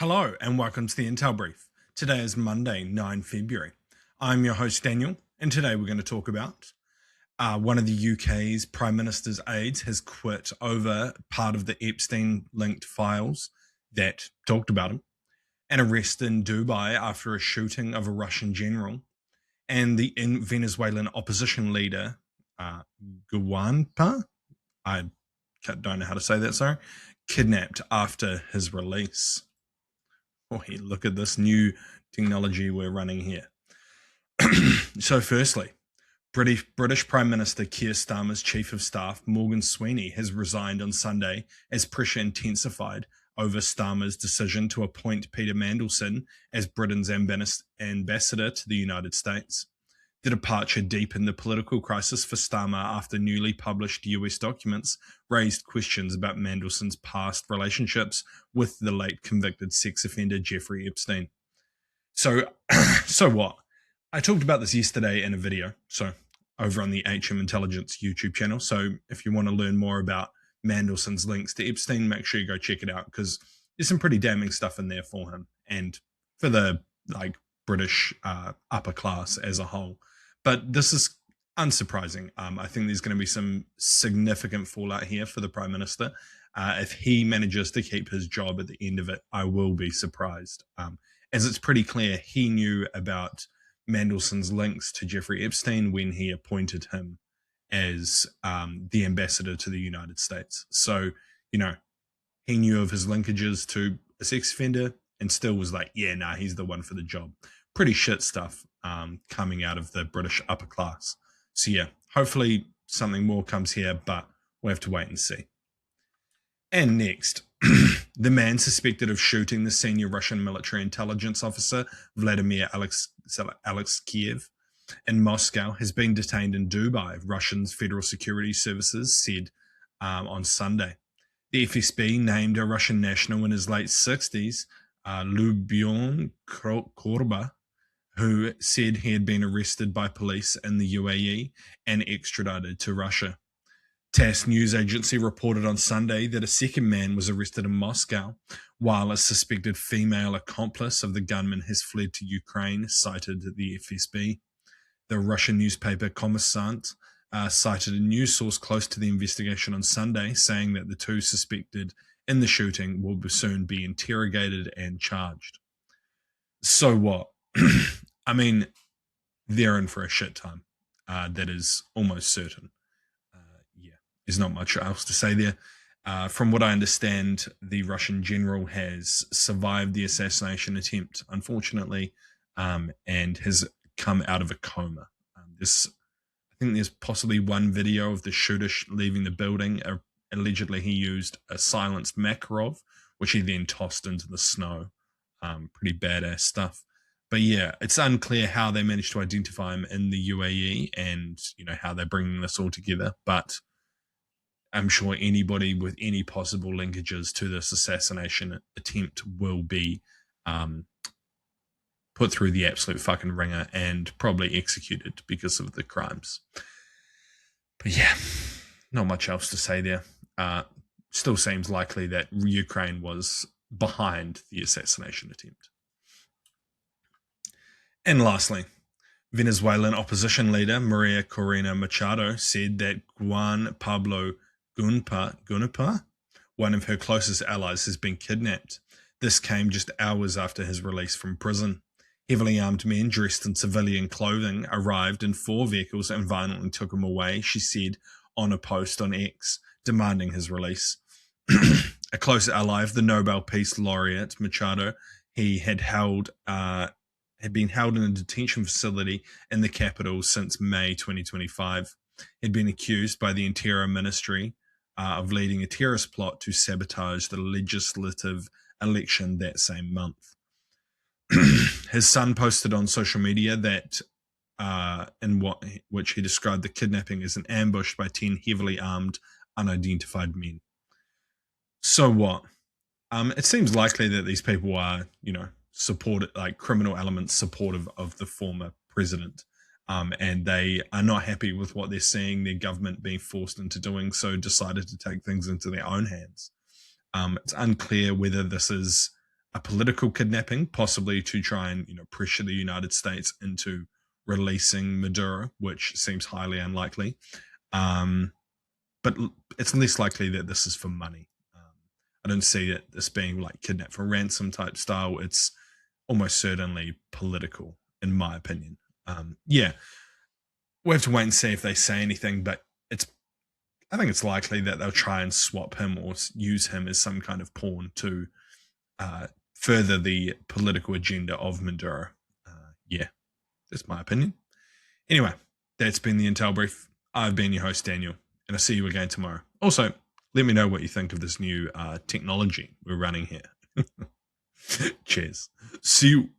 Hello and welcome to the Intel Brief. Today is Monday, 9 February. I'm your host Daniel, and today we're going to talk about one of the UK's Prime Minister's aides has quit over part of the Epstein-linked files that talked about him, an arrest in Dubai after a shooting of a Russian general, and the Venezuelan opposition leader, Guanipa, I don't know how to say that, sorry, kidnapped after his release. Oh, look at this new technology we're running here. So firstly, British Prime Minister Keir Starmer's Chief of Staff, Morgan Sweeney, has resigned on Sunday as pressure intensified over Starmer's decision to appoint Peter Mandelson as Britain's ambassador to the United States. The departure deepened the political crisis for Starmer after newly published US documents raised questions about Mandelson's past relationships with the late convicted sex offender Jeffrey Epstein. So what? I talked about this yesterday in a video, so over on the HM Intelligence YouTube channel. So if you want to learn more about Mandelson's links to Epstein, make sure you go check it out because there's some pretty damning stuff in there for him and for the British upper class as a whole. But this is unsurprising. I think there's going to be some significant fallout here for the Prime Minister. If he manages to keep his job at the end of it, I will be surprised. As it's pretty clear, he knew about Mandelson's links to Jeffrey Epstein when he appointed him as the ambassador to the United States. So, he knew of his linkages to a sex offender and still was like, yeah, nah, he's the one for the job. Pretty shit stuff coming out of the British upper class. So yeah, hopefully something more comes here, but we'll have to wait and see. And next, the man suspected of shooting the senior Russian military intelligence officer, Vladimir Alexeyev, in Moscow has been detained in Dubai, Russia's Federal Security Services said on Sunday. The FSB named a Russian national in his late 60s, Lyubyan Korba, who said he had been arrested by police in the UAE and extradited to Russia. TASS news agency reported on Sunday that a second man was arrested in Moscow, while a suspected female accomplice of the gunman has fled to Ukraine, cited the FSB. The Russian newspaper Kommersant cited a news source close to the investigation on Sunday, saying that the two suspected in the shooting will soon be interrogated and charged. So what? I mean, they're in for a shit time. That is almost certain. There's not much else to say there. From what I understand, the Russian general has survived the assassination attempt, unfortunately, and has come out of a coma. I think there's possibly one video of the shooter leaving the building. Allegedly, he used a silenced Makarov, which he then tossed into the snow. Pretty badass stuff. But yeah, it's unclear how they managed to identify him in the UAE and, how they're bringing this all together. But I'm sure anybody with any possible linkages to this assassination attempt will be put through the absolute fucking ringer and probably executed because of the crimes. But yeah, not much else to say there. Still seems likely that Ukraine was behind the assassination attempt. And lastly, Venezuelan opposition leader Maria Corina Machado said that Juan Pablo Guanipa, one of her closest allies, has been kidnapped. This came just hours after his release from prison. Heavily armed men dressed in civilian clothing arrived in 4 vehicles and violently took him away, she said on a post on X, demanding his release. A close ally of the Nobel Peace Laureate, Machado, he had been held in a detention facility in the capital since May 2025. He'd been accused by the Interior Ministry of leading a terrorist plot to sabotage the legislative election that same month. His son posted on social media that which he described the kidnapping as an ambush by 10 heavily armed, unidentified men. So what? It seems likely that these people are, supported, criminal elements supportive of the former president. And they are not happy with what they're seeing their government being forced into doing, so decided to take things into their own hands. It's unclear whether this is a political kidnapping, possibly to try and pressure the United States into releasing Maduro, which seems highly unlikely. Um, but it's less likely that this is for money. I don't see it this being like kidnap for ransom type style. It's almost certainly political, in my opinion. Yeah, we have to wait and see if they say anything, but I think it's likely that they'll try and swap him or use him as some kind of pawn to further the political agenda of Maduro. Yeah, that's my opinion. Anyway, that's been the Intel Brief. I've been your host, Daniel, and I'll see you again tomorrow. Also, let me know what you think of this new technology we're running here. Cheers. See you.